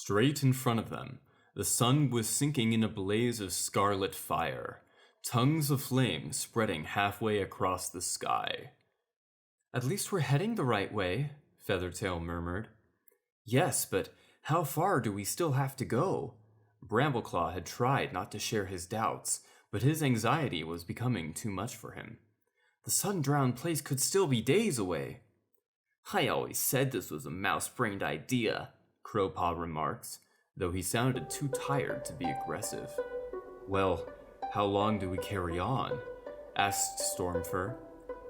Straight in front of them, the sun was sinking in a blaze of scarlet fire, tongues of flame spreading halfway across the sky. "At least we're heading the right way," Feathertail murmured. "Yes, but how far do we still have to go?" Brambleclaw had tried not to share his doubts, but his anxiety was becoming too much for him. "The sun-drowned place could still be days away." "I always said this was a mouse-brained idea," Crowpaw remarks, though he sounded too tired to be aggressive. "Well, how long do we carry on?" asked Stormfur.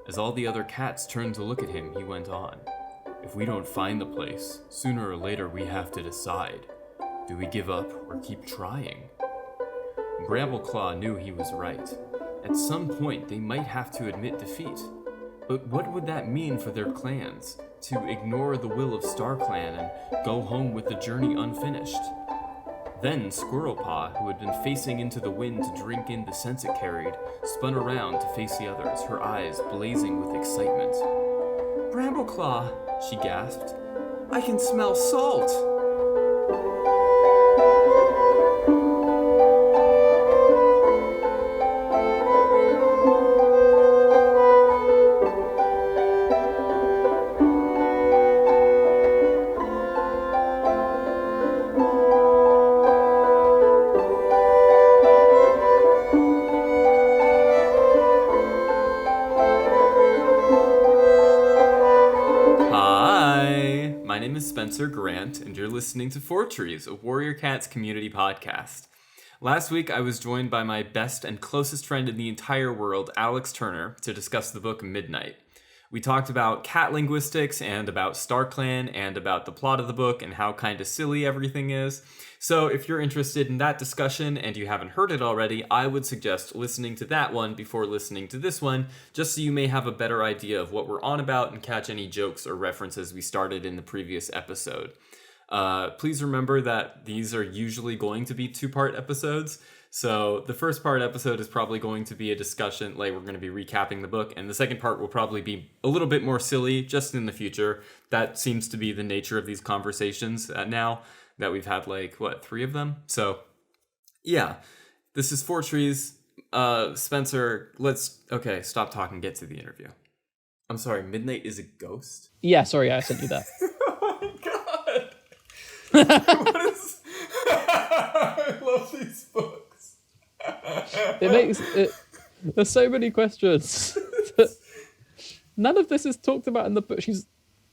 As all the other cats turned to look at him, he went on. "If we don't find the place, sooner or later we have to decide. Do we give up or keep trying?" Brambleclaw knew he was right. At some point, they might have to admit defeat. But what would that mean for their clans? To ignore the will of Starclan and go home with the journey unfinished? Then Squirrelpaw, who had been facing into the wind to drink in the scents it carried, spun around to face the others, her eyes blazing with excitement. "Brambleclaw," she gasped. "I can smell salt!" Spencer Grant, and you're listening to Fourtrees, a Warrior Cats community podcast. Last week, I was joined by my best and closest friend in the entire world, Alex Turner, to discuss the book Midnight. We talked about cat linguistics and about Starclan and about the plot of the book and how kind of silly everything is. So if you're interested in that discussion and you haven't heard it already, I would suggest listening to that one before listening to this one, just so you may have a better idea of what we're on about and catch any jokes or references we started in the previous episode. Please remember that these are usually going to be two-part episodes. So the first part episode is probably going to be a discussion, like we're going to be recapping the book, and the second part will probably be a little bit more silly just in the future. That seems to be the nature of these conversations now that we've had, three of them? So, yeah, this is Fourtrees. Spencer, okay, stop talking, get to the interview. I'm sorry, Midnight is a ghost? Yeah, sorry, I sent you that. Oh my god! What is... I love these books. There's so many questions. None of this is talked about in the book. She's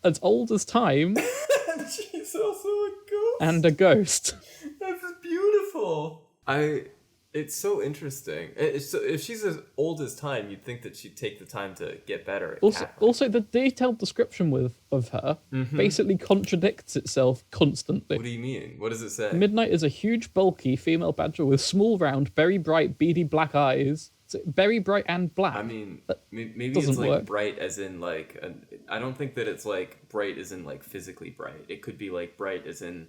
as old as time. And she's also a ghost. And a ghost. That's beautiful. It's so interesting. If she's as old as time, you'd think that she'd take the time to get better at also, the detailed description of her basically contradicts itself constantly. What do you mean? What does it say? Midnight is a huge, bulky female badger with small, round, very bright, beady black eyes. So very bright and black. I mean, maybe it's like bright as in I don't think that it's like bright as in like physically bright. It could be like bright as in,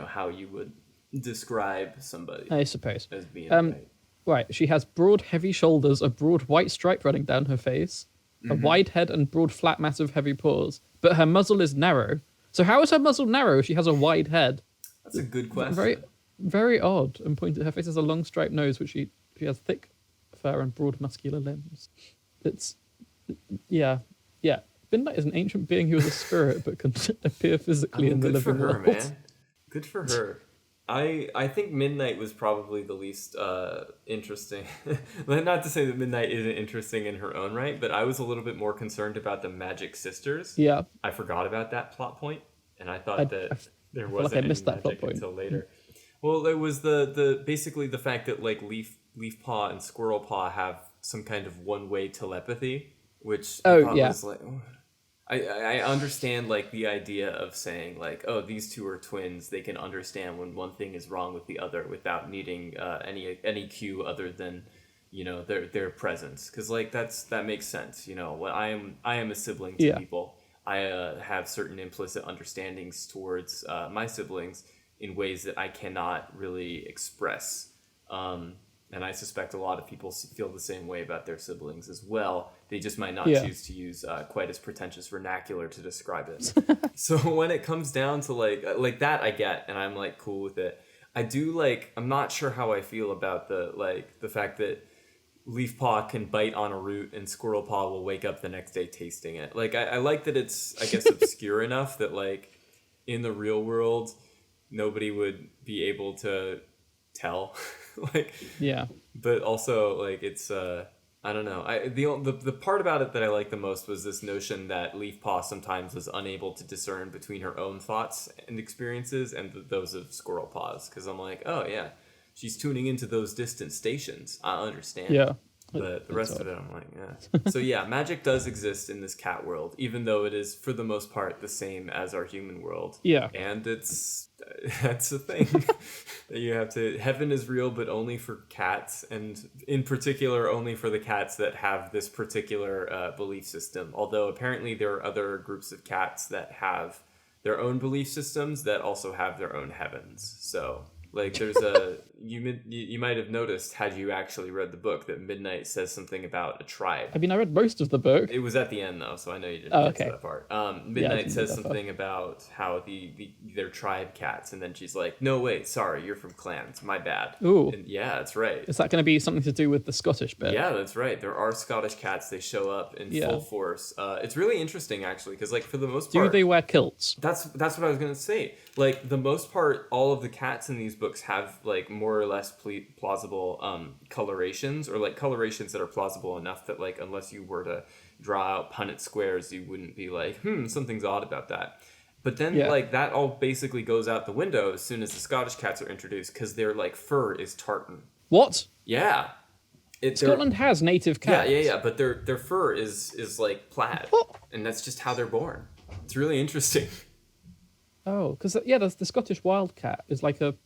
how you would describe somebody, I suppose, as being bright. Right, she has broad, heavy shoulders, a broad white stripe running down her face, a wide head, and broad, flat, massive, heavy paws. But her muzzle is narrow. So how is her muzzle narrow if she has a wide head? That's a good question. Very, very odd and pointed. Her face has a long striped nose, which she has thick fur and broad, muscular limbs. Yeah. Midnight is an ancient being who is a spirit, but can appear physically in the living world. Good for her, man. Good for her. I think Midnight was probably the least interesting. Not to say that Midnight isn't interesting in her own right, but I was a little bit more concerned about the Magic Sisters. Yeah. I forgot about that plot point, and I thought there wasn't any magic until later. Well, there was the basically the fact that Leafpaw and Squirrelpaw have some kind of one-way telepathy, which I thought was like... I understand the idea of saying these two are twins. They can understand when one thing is wrong with the other without needing any cue other than their presence. Because that makes sense. I am a sibling to people. I have certain implicit understandings towards my siblings in ways that I cannot really express. And I suspect a lot of people feel the same way about their siblings as well. They just might not choose to use quite as pretentious vernacular to describe it. So when it comes down to like that, I get, and I'm like cool with it. I do like. I'm not sure how I feel about the fact that Leafpaw can bite on a root and Squirrelpaw will wake up the next day tasting it. Like I like that it's, I guess, obscure enough that like in the real world nobody would be able to tell. Like, yeah, but also like it's I don't know. The part about it that I liked the most was this notion that Leafpaw sometimes was unable to discern between her own thoughts and experiences and those of Squirrelpaw's, because I'm like, oh yeah, she's tuning into those distant stations. I understand. Yeah. But the rest of it, I'm like, yeah. So yeah, magic does exist in this cat world, even though it is for the most part the same as our human world. Yeah. And that's the thing. You have to, heaven is real, but only for cats, and in particular, only for the cats that have this particular belief system. Although apparently there are other groups of cats that have their own belief systems that also have their own heavens. So like there's a you might have noticed, had you actually read the book, that Midgngngnight says something about a tribe. I mean, I read most of the book. It was at the end though, so I know you didn't get to that part. Midgngngnight says something about how they're tribe cats, and then she's like, "No, wait, sorry, you're from clans. My bad." Ooh, and yeah, that's right. Is that going to be something to do with the Scottish bit? Yeah, that's right. There are Scottish cats. They show up in full force. It's really interesting actually, because like for the most part, do they wear kilts? That's what I was gonna say. Like the most part, all of the cats in these books have like more or less plausible colorations, or like colorations that are plausible enough that like unless you were to draw out Punnett squares, you wouldn't be like, something's odd about that. But then like that all basically goes out the window as soon as the Scottish cats are introduced, because their like fur is tartan. What? Yeah. Scotland has native cats. Yeah, but their fur is like plaid. What? And that's just how they're born. It's really interesting. Oh, because the Scottish wildcat is like an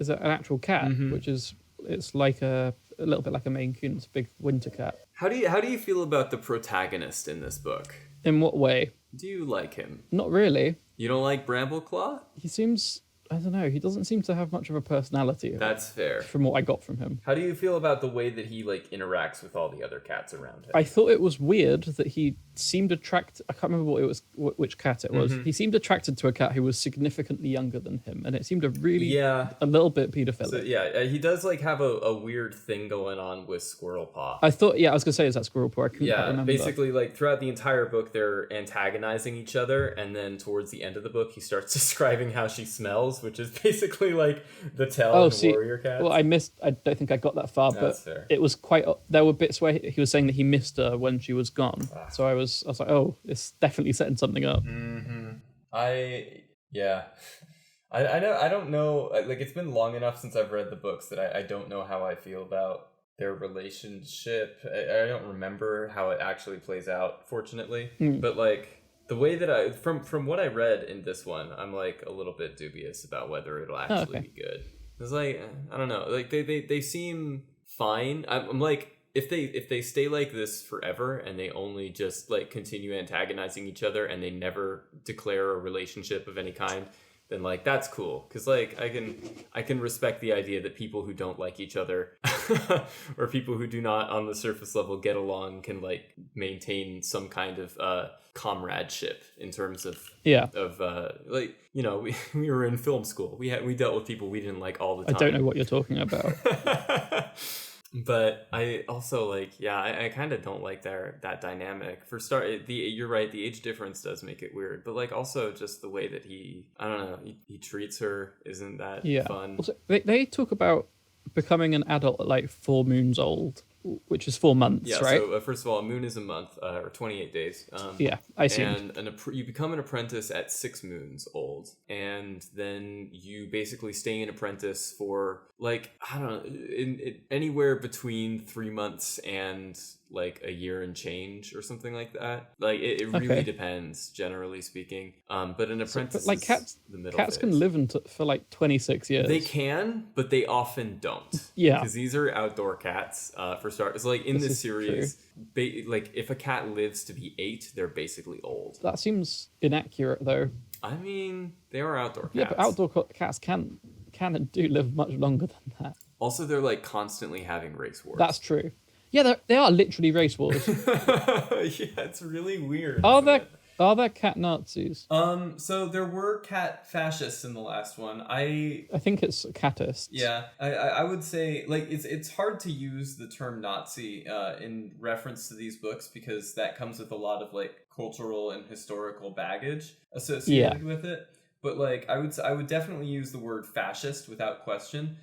actual cat, which is it's like a little bit like a Maine Coon. It's a big winter cat. How do you feel about the protagonist in this book? In what way? Do you like him? Not really. You don't like Brambleclaw? He seems, I don't know, he doesn't seem to have much of a personality. That's fair. From what I got from him. How do you feel about the way that he like interacts with all the other cats around him? I thought it was weird that he seemed attracted, I can't remember which cat it was. He seemed attracted to a cat who was significantly younger than him, and it seemed a little bit pedophilic. So, he does like have a weird thing going on with Squirrelpaw. I thought, I was gonna say, is that Squirrelpaw? I couldn't quite remember. Basically like throughout the entire book they're antagonizing each other, and then towards the end of the book he starts describing how she smells, which is basically like the tell in Warrior Cats. Well, I don't think I got that far, but fair. It was there were bits where he was saying that he missed her when she was gone. So I was like, oh, it's definitely setting something up. I don't know, like it's been long enough since I've read the books that I don't know how I feel about their relationship. I don't remember how it actually plays out, fortunately. But like the way that from what I read in this one, I'm like a little bit dubious about whether it'll actually be good. It's like, I don't know, like they seem fine. I'm like, if they stay like this forever and they only just like continue antagonizing each other and they never declare a relationship of any kind, then like that's cool, because like I can respect the idea that people who don't like each other or people who do not on the surface level get along can like maintain some kind of comradeship in terms of like, you know, we were in film school, we dealt with people we didn't like all the time. I don't know what you're talking about. But I also like, I kind of don't like that dynamic. For you're right, the age difference does make it weird. But like also just the way that he treats her isn't that fun. Also, they talk about becoming an adult at like 4 moons old, which is 4 months, right? So first of all, a moon is a month, or 28 days. I see. And you become an apprentice at 6 moons old, and then you basically stay an apprentice for like, I don't know, anywhere between 3 months and like a year and change or something like that. Like it really depends, generally speaking. But an apprentice, like cats, the middle cats phase. Can live for like 26 years. They can, but they often don't. Because these are outdoor cats. For starters, like in this series, like if a cat lives to be 8, they're basically old. That seems inaccurate, though. I mean, they are outdoor cats. Yeah, but outdoor cats can and do live much longer than that. Also, they're like constantly having race wars. That's true. Yeah, they are literally race wars. Yeah, it's really weird. Are there cat Nazis? So there were cat fascists in the last one. I think it's catists. Yeah, I would say, like, it's hard to use the term Nazi in reference to these books because that comes with a lot of like cultural and historical baggage associated with it. But like I would definitely use the word fascist without question.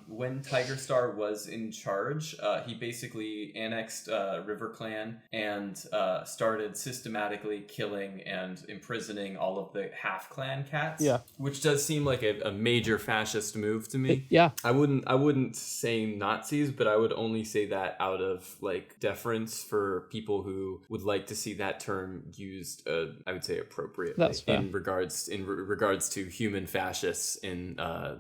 When Tigerstar was in charge, he basically annexed Riverclan and started systematically killing and imprisoning all of the half-clan cats. Yeah, which does seem like a major fascist move to me. Yeah, I wouldn't say Nazis, but I would only say that out of like deference for people who would like to see that term used. I would say appropriately. That's fair. in regards to human fascists in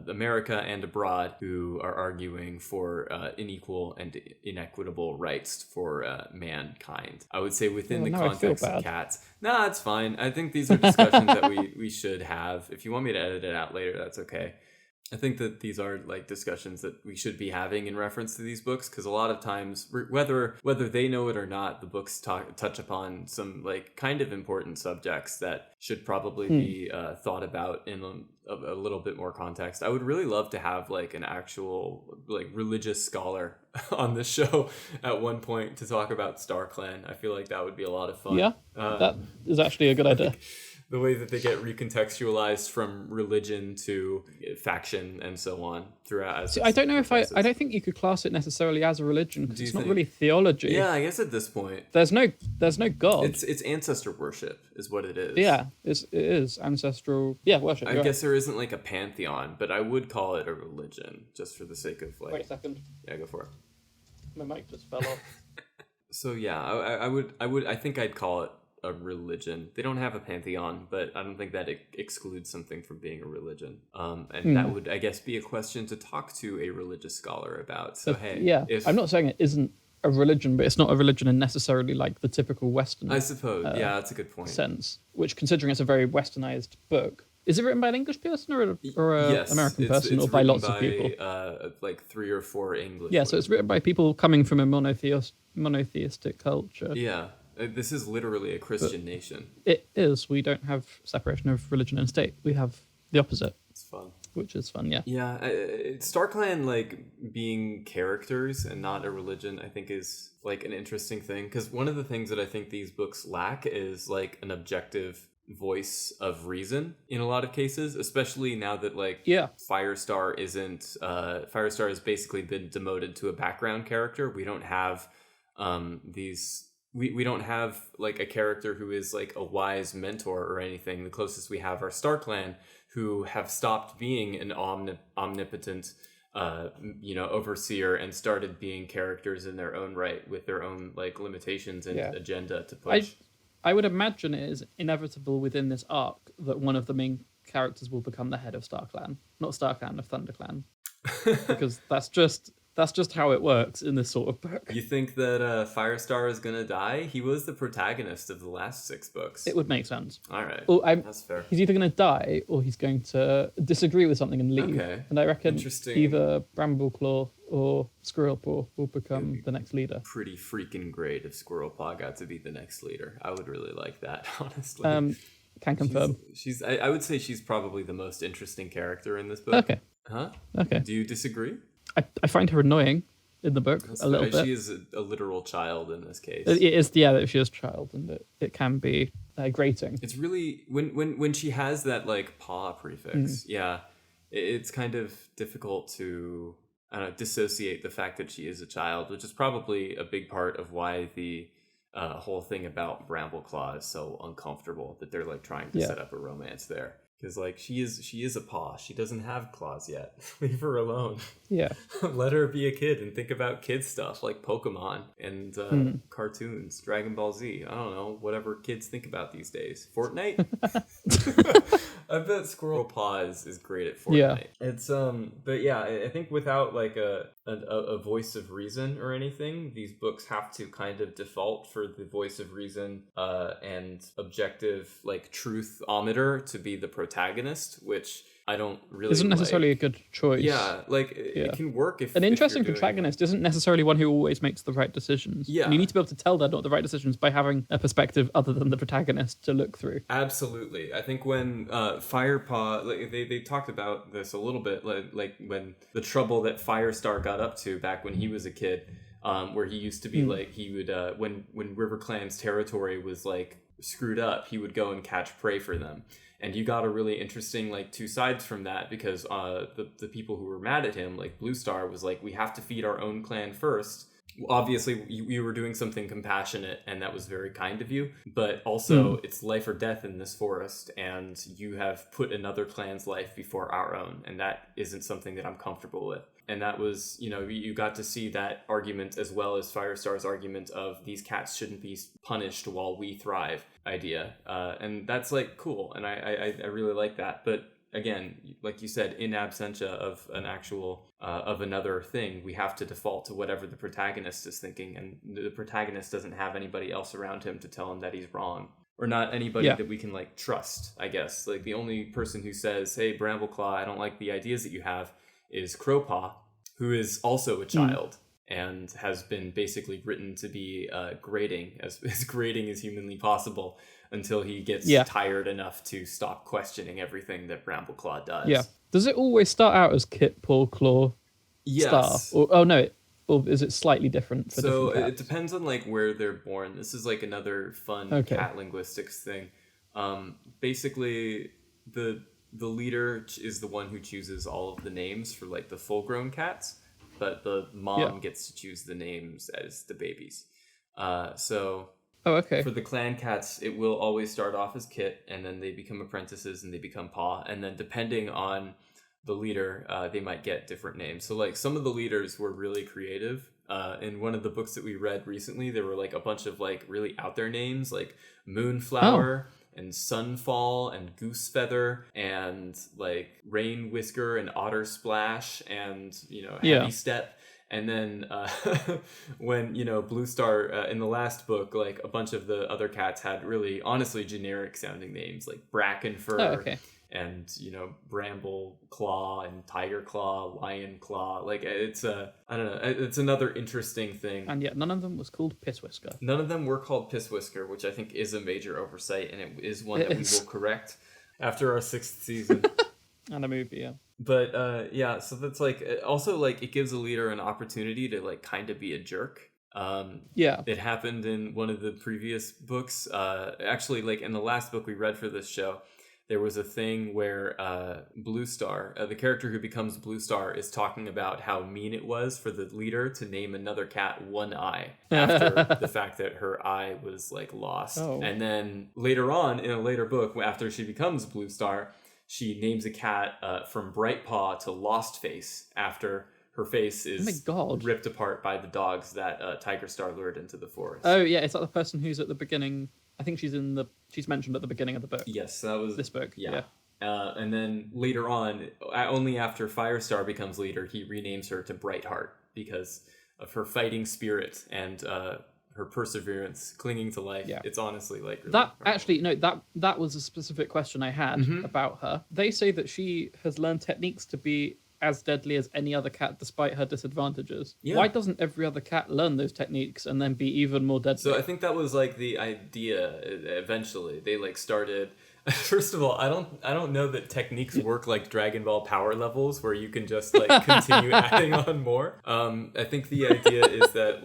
America and abroad who are arguing for unequal and inequitable rights for mankind. I would say within the context of cats. Nah, it's fine. I think these are discussions that we should have. If you want me to edit it out later, that's okay. I think that these are like discussions that we should be having in reference to these books, because a lot of times, whether they know it or not, the books touch upon some like kind of important subjects that should probably be thought about in a little bit more context. I would really love to have like an actual like religious scholar on this show at one point to talk about Starclan. I feel like that would be a lot of fun. Yeah, that is actually a good idea. The way that they get recontextualized from religion to faction and so on throughout. See, I don't know if I don't think you could class it necessarily as a religion because it's not really theology. Yeah, I guess at this point there's no God. It's ancestor worship is what it is. Yeah, it is ancestral. Yeah, worship. I guess there isn't like a pantheon, but I would call it a religion just for the sake of like. Wait a second. Yeah, go for it. My mic just fell off. So yeah, I think I'd call it a religion. They don't have a pantheon, but I don't think that it excludes something from being a religion. And that would, I guess, be a question to talk to a religious scholar about. So hey, yeah, I'm not saying it isn't a religion, but it's not a religion in necessarily like the typical Western. I suppose. Yeah, that's a good point. Sense, which, considering it's a very Westernized book, is it written by an English person or a yes, American person, or by lots of people? Like 3 or 4 English. Yeah, so it's written by people coming from a monotheistic culture. Yeah. This is literally a Christian nation. It is. We don't have separation of religion and state. We have the opposite. It's fun. Which is fun, yeah. Yeah, Starclan, like, being characters and not a religion, I think is, like, an interesting thing. Because one of the things that I think these books lack is, like, an objective voice of reason in a lot of cases, especially now that, like, Firestar isn't... Firestar has basically been demoted to a background character. We don't have these... We don't have like a character who is like a wise mentor or anything. The closest we have are Starclan, who have stopped being an omnipotent overseer and started being characters in their own right with their own like limitations and agenda to push. I would imagine it is inevitable within this arc that one of the main characters will become the head of Starclan, not Starclan, of Thunderclan, because that's just how it works in this sort of book. You think that Firestar is going to die? He was the protagonist of the last 6 books. It would make sense. All right. Well, that's fair. He's either going to die or he's going to disagree with something and leave. Okay. And I reckon either Brambleclaw or Squirrelpaw will become the next leader. Pretty freaking great if Squirrelpaw got to be the next leader. I would really like that, honestly. Can confirm. I would say she's probably the most interesting character in this book. Okay. Huh? Okay. Do you disagree? I find her annoying in the book a little bit. She is a literal child in this case. It is, that she is a child, and it can be grating. It's really when she has that like paw prefix. It's kind of difficult to dissociate the fact that she is a child, which is probably a big part of why the whole thing about Brambleclaw is so uncomfortable, that they're like trying to set up a romance there. Because, like, she is a paw. She doesn't have claws yet. Leave her alone. Yeah. Let her be a kid and think about kid stuff like Pokemon and cartoons, Dragon Ball Z. I don't know, whatever kids think about these days. Fortnite? I bet Squirrelpaw is great at Fortnite. Yeah. It's but yeah, I think without like a voice of reason or anything, these books have to kind of default for the voice of reason and objective like truth-ometer to be the protagonist, which I don't really isn't necessarily a good choice. Yeah, like it can work if an interesting if you're protagonist isn't necessarily one who always makes the right decisions. Yeah. And you need to be able to tell they're not the right decisions by having a perspective other than the protagonist to look through. Absolutely. I think when Firepaw, like, they talked about this a little bit, like when the trouble that Firestar got up to back when he was a kid, where he used to be like, he would, when Riverclan's territory was like screwed up, he would go and catch prey for them. And you got a really interesting, like, two sides from that, because the people who were mad at him, like Bluestar, was like, we have to feed our own clan first. Obviously, you were doing something compassionate, and that was very kind of you. But also, it's life or death in this forest, and you have put another clan's life before our own, and that isn't something that I'm comfortable with. And that was, you got to see that argument as well as Firestar's argument of these cats shouldn't be punished while we thrive idea. And that's like cool. And I really like that. But again, like you said, in absentia of an actual, of another thing, we have to default to whatever the protagonist is thinking. And the protagonist doesn't have anybody else around him to tell him that he's wrong. Or not anybody that we can like trust, I guess. Like the only person who says, hey, Brambleclaw, I don't like the ideas that you have, is Crowpaw, who is also a child and has been basically written to be grating, as grating as humanly possible, until he gets tired enough to stop questioning everything that Brambleclaw does. Yeah. Does it always start out as Kit, Paw, Claw, Yes. Star? Or is it slightly different for different cats? It depends on like where they're born. This is like another fun cat linguistics thing. Basically, the leader is the one who chooses all of the names for like the full-grown cats, but the mom gets to choose the names as the babies. For the clan cats, it will always start off as Kit, and then they become apprentices and they become Paw, and then depending on the leader, they might get different names. So like some of the leaders were really creative. In one of the books that we read recently, there were like a bunch of like really out there names, like Moonflower and Sunfall and Goosefeather and like Rain Whisker and Otter Splash and Heavy Step. And then when Bluestar in the last book, like a bunch of the other cats had really honestly generic sounding names like Brackenfur and Bramble Claw and Tiger Claw, Lion Claw. Like it's I don't know, it's another interesting thing. And yet none of them was called Pisswhisker. None of them were called Pisswhisker, which I think is a major oversight, and it is one that we will correct after our 6th season. And a movie, But so that's like also like it gives a leader an opportunity to like kind of be a jerk. It happened in one of the previous books. Actually, like in the last book we read for this show, there was a thing where Bluestar, the character who becomes Bluestar, is talking about how mean it was for the leader to name another cat One Eye after the fact that her eye was like lost. And then later on in a later book, after she becomes Bluestar, she names a cat from Bright Paw to Lost Face after her face is ripped apart by the dogs that Tiger Star lured into the forest. Oh yeah, is that the person who's at the beginning? I think she's mentioned at the beginning of the book. Yes, that was this book. Yeah. And then later on, only after Firestar becomes leader, he renames her to Bright Heart because of her fighting spirit and her perseverance, clinging to life. Yeah. It's honestly like really that. Actually, no, that was a specific question I had about her. They say that she has learned techniques to be as deadly as any other cat despite her disadvantages. Why doesn't every other cat learn those techniques and then be even more deadly? So I think that was like the idea eventually. They like started first of all, I don't know that techniques work like Dragon Ball power levels where you can just like continue adding on more. I think the idea is that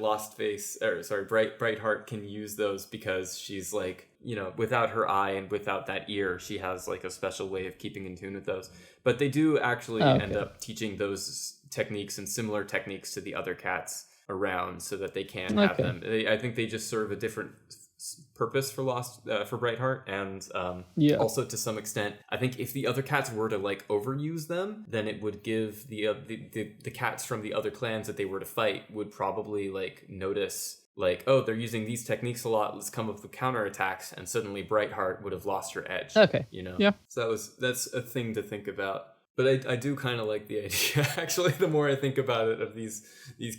Bright Heart can use those because she's like, without her eye and without that ear, she has like a special way of keeping in tune with those. But they do actually end up teaching those techniques and similar techniques to the other cats around so that they can have them. I think they just serve a different purpose for Bright Heart, and also to some extent, I think if the other cats were to like overuse them, then it would give the cats from the other clans that they were to fight would probably like notice. Like, oh, they're using these techniques a lot. Let's come up with counterattacks, and suddenly Bright Heart would have lost her edge. So that's a thing to think about. But I do kind of like the idea. Actually, the more I think about it, of these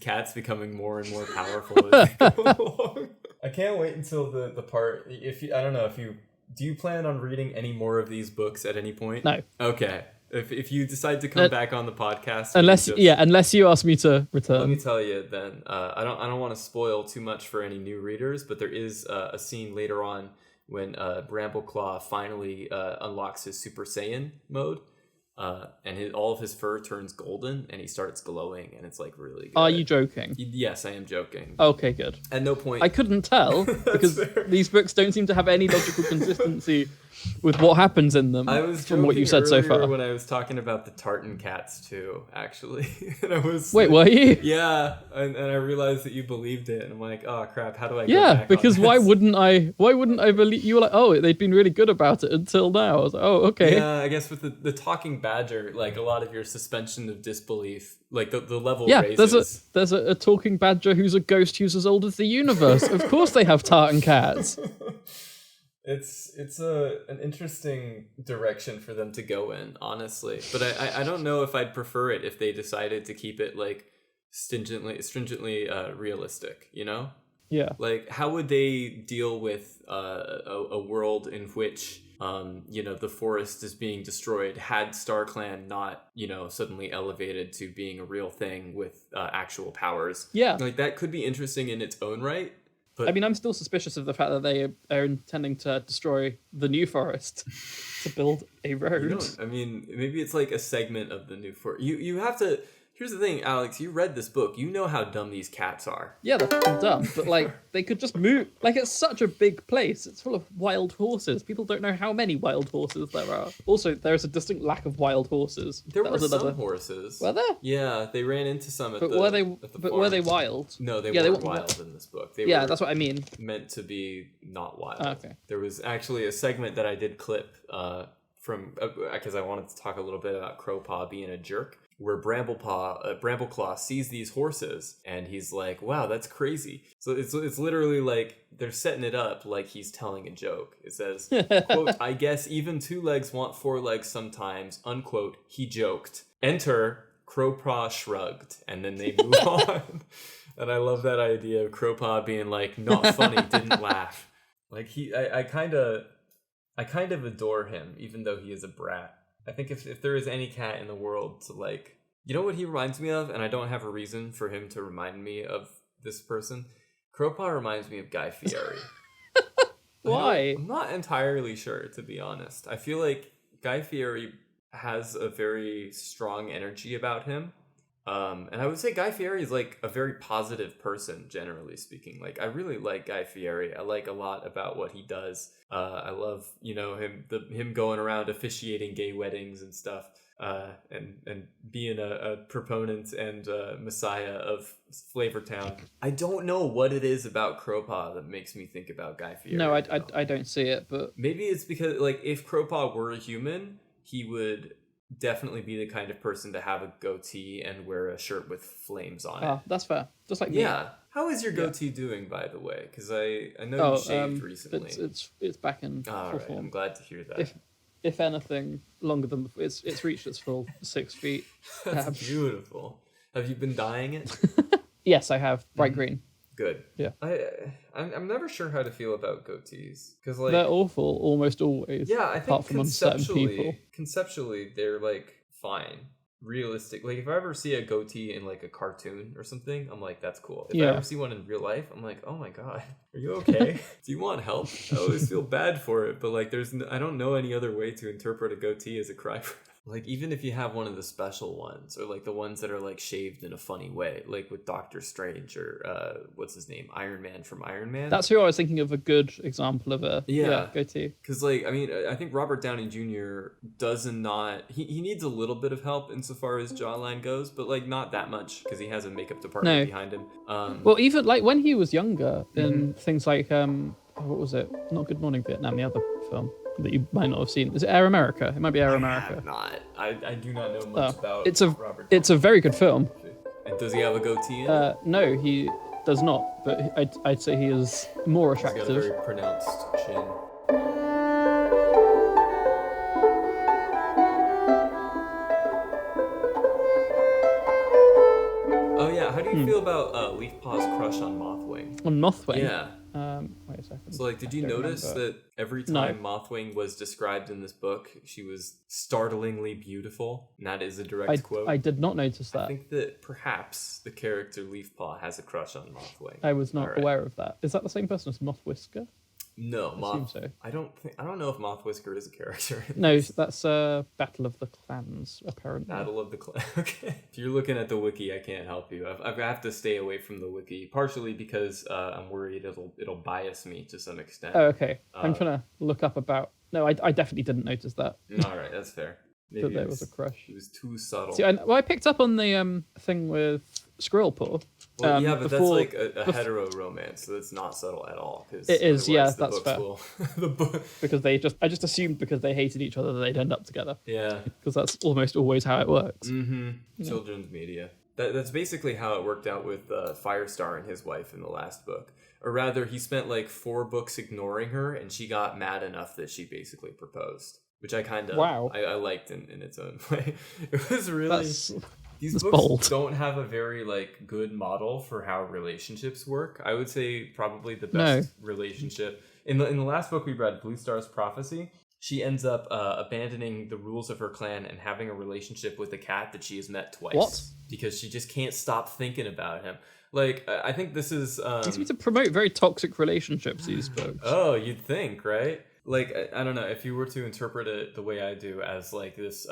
cats becoming more and more powerful as they go along. I can't wait until the part. Do you plan on reading any more of these books at any point? No. Okay. If you decide to come back on the podcast, unless you ask me to return. Let me tell you then. I don't want to spoil too much for any new readers, but there is a scene later on when Brambleclaw finally unlocks his Super Saiyan mode, and all of his fur turns golden, and he starts glowing, and it's like really good. Are you joking? Yes, I am joking. Okay, good. At no point. I couldn't tell because these books don't seem to have any logical consistency with what happens in them. I was from what you said so far. When I was talking about the tartan cats too, actually, and I was wait, were you? Yeah, and I realized that you believed it, and I'm like, oh crap, how do I? Yeah, go back because on why this? wouldn't I? Why wouldn't I believe? You were like, oh, they'd been really good about it until now. I was like, oh, okay. Yeah, I guess with the talking badger, like a lot of your suspension of disbelief, like the level Yeah, raises. there's a talking badger who's a ghost who's as old as the universe. Of course, they have tartan cats. It's an interesting direction for them to go in, honestly. But I don't know if I'd prefer it if they decided to keep it like stringently realistic, you know? Yeah. Like, how would they deal with a world in which the forest is being destroyed had Starclan not, suddenly elevated to being a real thing with actual powers? Yeah. Like, that could be interesting in its own right. But, I mean, I'm still suspicious of the fact that they are intending to destroy the New Forest to build a road. Maybe it's like a segment of the New Forest. You have to... Here's the thing, Alex, you read this book. You know how dumb these cats are. Yeah, they're fucking dumb, but like they could just move. Like, it's such a big place. It's full of wild horses. People don't know how many wild horses there are. Also, there is a distinct lack of wild horses. There were some horses. Were there? Yeah, they ran into some at but the were they? at the But farm. were they wild? No, they Yeah, weren't wild in this book. They were that's what I mean. meant to be not wild. Oh, okay. There was actually a segment that I did clip from because I wanted to talk a little bit about Crowpaw being a jerk, where Brambleclaw sees these horses and he's like, wow, that's crazy. So it's literally like they're setting it up like he's telling a joke. It says, quote, I guess even two legs want four legs sometimes, unquote, he joked. Enter, Crowpaw shrugged, and then they move on. And I love that idea of Crowpaw being like, not funny, didn't laugh. Like I kind of adore him, even though he is a brat. I think if there is any cat in the world to like, you know what he reminds me of, and I don't have a reason for him to remind me of this person. Crowpaw reminds me of Guy Fieri. Why? I'm not entirely sure, to be honest. I feel like Guy Fieri has a very strong energy about him. And I would say Guy Fieri is like a very positive person, generally speaking. Like, I really like Guy Fieri. I like a lot about what he does. I love, him going around officiating gay weddings and stuff, and being a proponent and messiah of Flavortown. I don't know what it is about Crowpaw that makes me think about Guy Fieri. No, I don't see it, but maybe it's because, like, if Crowpaw were a human, he would definitely be the kind of person to have a goatee and wear a shirt with flames on it. Oh, that's fair. Just like me. Yeah. How is your goatee doing, by the way? Because I know you shaved recently. It's back in full right. form. I'm glad to hear that. If anything, longer than it's reached its full 6 feet. That's beautiful. Have you been dyeing it? Yes, I have. Bright green. Good. Yeah. I'm never sure how to feel about goatees, because like they're awful almost always. Yeah, I think apart from on certain people. Conceptually, they're like fine, realistic. Like if I ever see a goatee in like a cartoon or something, I'm like, that's cool. If I ever see one in real life, I'm like, oh my god, are you okay? Do you want help? I always feel bad for it, but like I don't know any other way to interpret a goatee as a cry for. Like, even if you have one of the special ones, or like the ones that are like shaved in a funny way, like with Doctor Strange or what's his name, Iron Man from Iron Man. That's who I was thinking of, a good example of a goatee. Because like, I mean, I think Robert Downey Jr. does not. He needs a little bit of help insofar as jawline goes, but like not that much because he has a makeup department behind him. Well, even like when he was younger in things like what was it? Not Good Morning Vietnam, the other film that you might not have seen. Is it Air America? It might be Air America. I do not know much about Robert. It's a very good film. And does he have a goatee in it? No, he does not. But I'd say he is more attractive. He's got a very pronounced chin. Oh yeah, how do you feel about Leafpaw's crush on Mothwing? On Mothwing? Yeah. Wait a second. So, like, did you notice that every time Mothwing was described in this book, she was startlingly beautiful? And that is a direct quote. I did not notice that. I think that perhaps the character Leafpaw has a crush on Mothwing. I was not aware of that. Is that the same person as Mothwhisker? No, I assume so. I don't know if Mothwhisker is a character. No, that's Battle of the Clans, apparently. Battle of the Clans. Okay. If you're looking at the wiki, I can't help you. I have to stay away from the wiki, partially because I'm worried it'll bias me to some extent. Oh, okay. I'm trying to look up about. No, I definitely didn't notice that. All right, that's fair. Maybe that there was a crush. It was too subtle. See, I picked up on the thing with Squirrelpaw. Well, yeah, but that's like a hetero romance, so that's not subtle at all. It is, yeah, that's fair. The book. Because I just assumed because they hated each other that they'd end up together. Yeah. Because that's almost always how it works. Mm-hmm. Yeah. Children's media. That's basically how it worked out with Firestar and his wife in the last book. Or rather, he spent like 4 books ignoring her, and she got mad enough that she basically proposed. Which I kind of I liked in its own way. It was really... These books bold. Don't have a very like good model for how relationships work. I would say probably the best relationship. In the last book we read, Bluestar's Prophecy, she ends up abandoning the rules of her clan and having a relationship with a cat that she has met twice. What? Because she just can't stop thinking about him. Like, I think this is... These need to promote very toxic relationships, these books. Oh, you'd think, right? Like, I don't know, if you were to interpret it the way I do as like this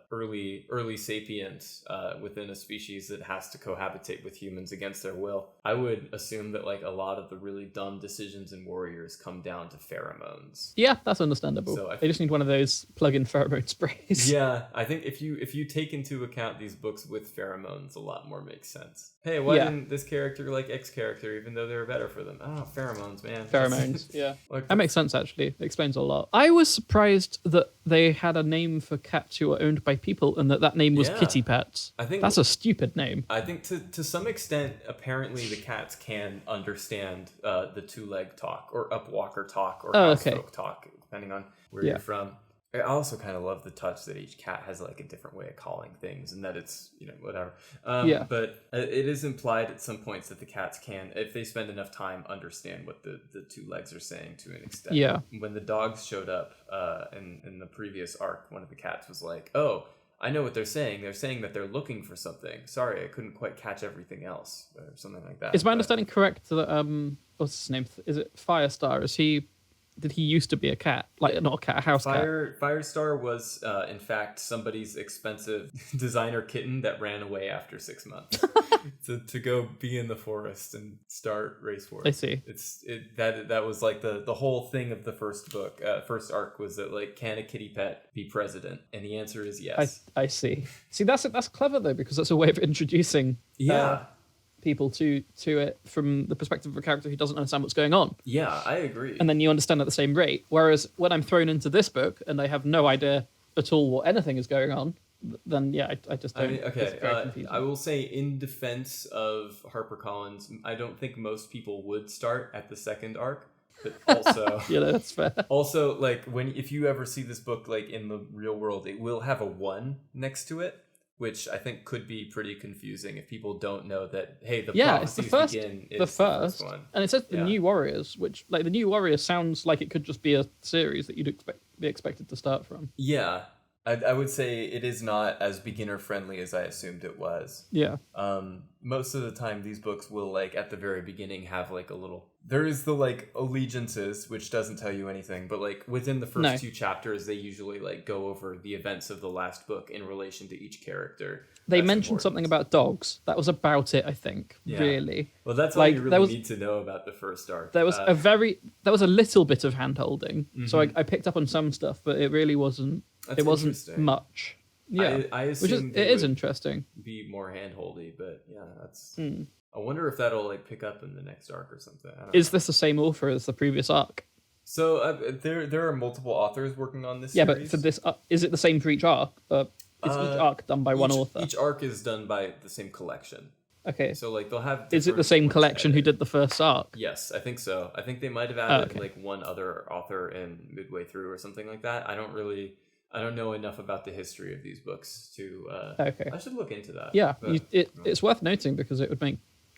early sapience within a species that has to cohabitate with humans against their will, I would assume that like a lot of the really dumb decisions in Warriors come down to pheromones. Yeah, that's understandable. So they just need one of those plug-in pheromone sprays. Yeah, I think if you take into account these books with pheromones, a lot more makes sense. Hey, why didn't this character like X character even though they were better for them? Oh, pheromones, man. Pheromones, yeah. Like, that makes sense, actually. It explains a lot. I was surprised that they had a name for cats who were owned by people and that name was Kitty Pets. I think that's a stupid name. I think to some extent, apparently the cats can understand the 2-leg talk or upwalker talk or housefolk talk, depending on where you're from. I also kind of love the touch that each cat has like a different way of calling things and that it's, whatever. But it is implied at some points that the cats can, if they spend enough time, understand what the 2 legs are saying to an extent. Yeah. When the dogs showed up in the previous arc, one of the cats was like, oh, I know what they're saying. They're saying that they're looking for something. Sorry, I couldn't quite catch everything else or something like that. Is my understanding correct that, what's his name? Is it Firestar? Did he used to be a cat? Like, not a cat, a house cat? Firestar was, in fact, somebody's expensive designer kitten that ran away after 6 months to go be in the forest and start Race Wars. I see. That was like the whole thing of the first book, first arc was that, like, can a kitty pet be president? And the answer is yes. I see. See, that's clever, though, because that's a way of introducing... people to it from the perspective of a character who doesn't understand what's going on. Yeah, I agree. And then you understand at the same rate. Whereas when I'm thrown into this book and I have no idea at all what anything is going on, then I just don't. I will say in defense of HarperCollins, I don't think most people would start at the second arc. But also, that's fair. Also, like if you ever see this book like in the real world, it will have a 1 next to it, which I think could be pretty confusing if people don't know that, hey, the prophecies begin is the first one. And it says the New Warriors, which, like, the New Warriors sounds like it could just be a series that you'd be expected to start from. Yeah, I would say it is not as beginner-friendly as I assumed it was. Yeah. Most of the time, these books will, like, at the very beginning have, like, a little... There is the, like, allegiances, which doesn't tell you anything, but, like, within the first 2 chapters, they usually, like, go over the events of the last book in relation to each character. They mentioned something about dogs. That was about it, I think, really. Well, that's all you really need to know about the first arc. There was a little bit of hand-holding, so I picked up on some stuff, but it really wasn't... It wasn't much. Yeah, I assume it is interesting. Be more hand-holdy, but yeah, that's... I wonder if that'll like pick up in the next arc or something. Is this the same author as the previous arc? So there are multiple authors working on this. Yeah, but for this, is it the same for each arc? Is each arc done by one author? Each arc is done by the same collection. Okay. So like they'll have. Is it the same collection who did the first arc? Yes, I think so. I think they might have added like one other author in midway through or something like that. I don't know enough about the history of these books to. I should look into that. Yeah, it's worth noting because it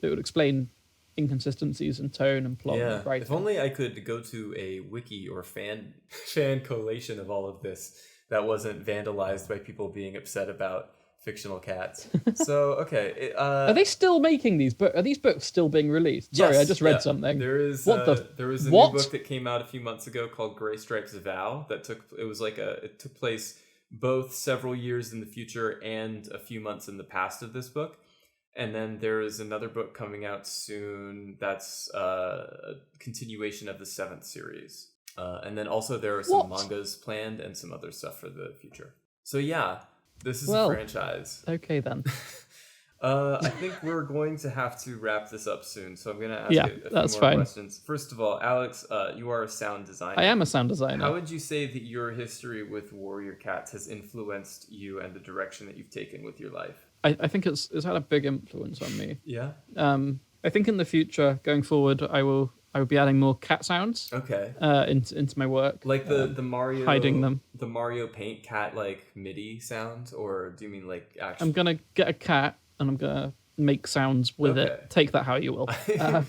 would explain inconsistencies in tone and plot Yeah, and writing. if only I could go to a wiki or fan collation of all of this that wasn't vandalized by people being upset about fictional cats. So, okay. Are they still making these books? Are these books still being released? Sorry, yes, I just read something. There is there was a new book that came out a few months ago called Grey Stripes Vow that it took place both several years in the future and a few months in the past of this book. And then there is another book coming out soon that's a continuation of the 7th series. And then also there are some mangas planned and some other stuff for the future. So yeah, this is a franchise. Okay then. I think we're going to have to wrap this up soon, so I'm going to ask you a few more questions. First of all, Alex, you are a sound designer. I am a sound designer. How would you say that your history with Warrior Cats has influenced you and the direction that you've taken with your life? I think it's had a big influence on me. Yeah. I think in the future, going forward, I will be adding more cat sounds. Okay. Into my work. Like the Mario hiding them. The Mario Paint cat like MIDI sound, or do you mean like actual? I'm gonna get a cat and I'm gonna make sounds with it. Take that how you will. I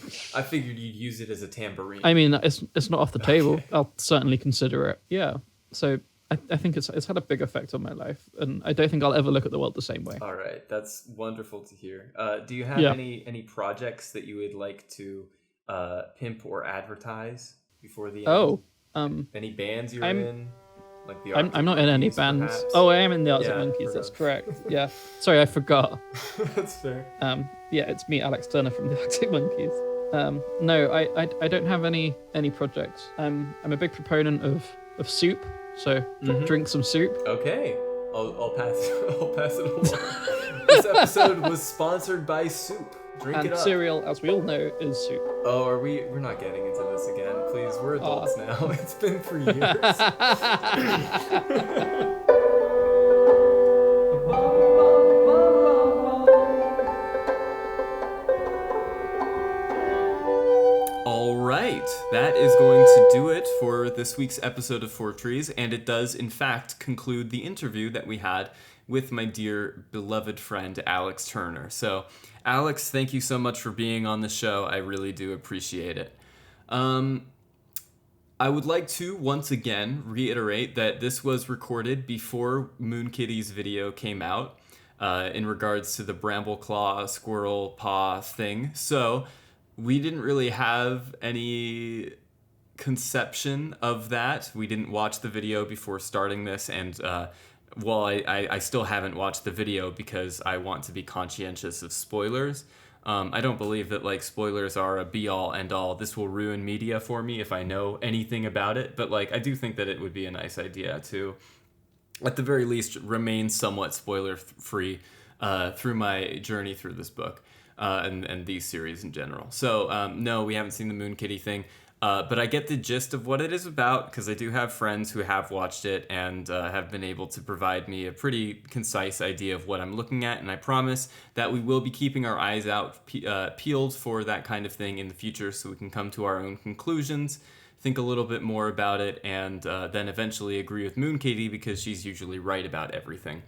figured you'd use it as a tambourine. I mean, it's not off the table. I'll certainly consider it. Yeah. So I think it's had a big effect on my life, and I don't think I'll ever look at the world the same way. All right, that's wonderful to hear. Do you have any projects that you would like to pimp or advertise before the end? Any bands you're in? Like the I'm not in any bands. Perhaps? Oh, I am in the Arctic Monkeys. That's correct. Yeah. Sorry, I forgot. That's fair. Yeah, it's me, Alex Turner from the Arctic Monkeys. No, I don't have any projects. I'm a big proponent of soup. So drink some soup. Okay, I'll pass it along. This episode was sponsored by soup. Drink it up. And cereal, as we all know, is soup. Oh, we're not getting into this again. Please, we're adults now. It's been 3 years. That is going to do it for this week's episode of Fourtrees, and it does, in fact, conclude the interview that we had with my dear, beloved friend, Alex Turner. So, Alex, thank you so much for being on the show. I really do appreciate it. I would like to, once again, reiterate that this was recorded before Moon Kitty's video came out in regards to the Brambleclaw Squirrel Paw thing. So, we didn't really have any conception of that. We didn't watch the video before starting this, and I still haven't watched the video because I want to be conscientious of spoilers. I don't believe that like spoilers are a be-all, end-all. This will ruin media for me if I know anything about it, but like I do think that it would be a nice idea to, at the very least, remain somewhat spoiler-free through my journey through this book. And these series in general. So, no, we haven't seen the Moon Kitty thing, but I get the gist of what it is about because I do have friends who have watched it and have been able to provide me a pretty concise idea of what I'm looking at, and I promise that we will be keeping our eyes out peeled for that kind of thing in the future so we can come to our own conclusions, think a little bit more about it, and then eventually agree with Moon Kitty because she's usually right about everything.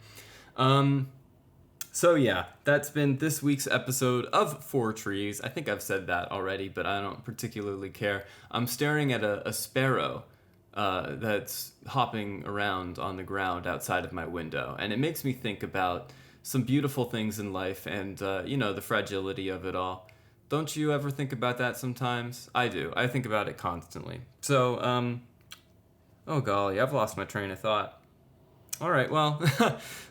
So yeah, that's been this week's episode of Fourtrees. I think I've said that already, but I don't particularly care. I'm staring at a sparrow that's hopping around on the ground outside of my window, and it makes me think about some beautiful things in life and, the fragility of it all. Don't you ever think about that sometimes? I do. I think about it constantly. So, oh golly, I've lost my train of thought. All right, well,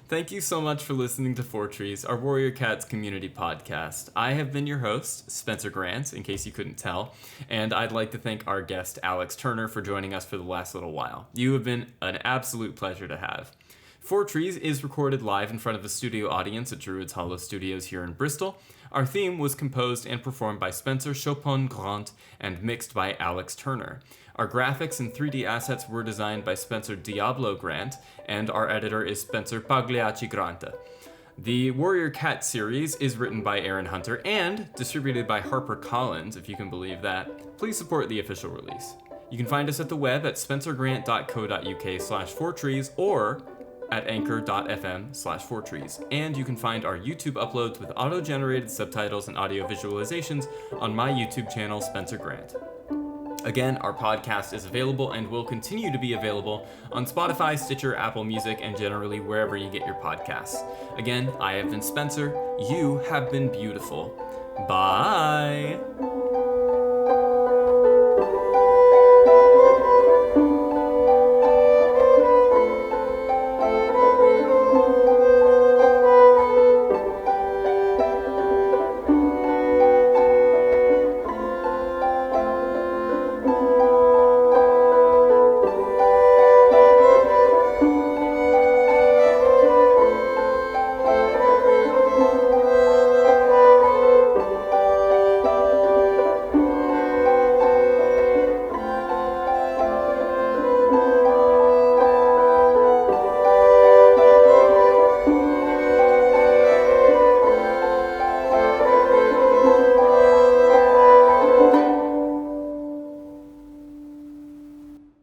thank you so much for listening to Fourtrees, our Warrior Cats community podcast. I have been your host, Spencer Grant, in case you couldn't tell, and I'd like to thank our guest, Alex Turner, for joining us for the last little while. You have been an absolute pleasure to have. Fourtrees is recorded live in front of a studio audience at Druids Hollow Studios here in Bristol. Our theme was composed and performed by Spencer Chopin Grant and mixed by Alex Turner. Our graphics and 3D assets were designed by Spencer Diablo Grant, and our editor is Spencer Pagliacci Granta. The Warrior Cat series is written by Erin Hunter and distributed by HarperCollins, if you can believe that. Please support the official release. You can find us at the web at spencergrant.co.uk/Fourtrees or at anchor.fm/Fourtrees, and you can find our YouTube uploads with auto-generated subtitles and audio visualizations on my YouTube channel, Spencer Grant. Again, our podcast is available and will continue to be available on Spotify, Stitcher, Apple Music, and generally wherever you get your podcasts. Again, I have been Spencer. You have been beautiful. Bye!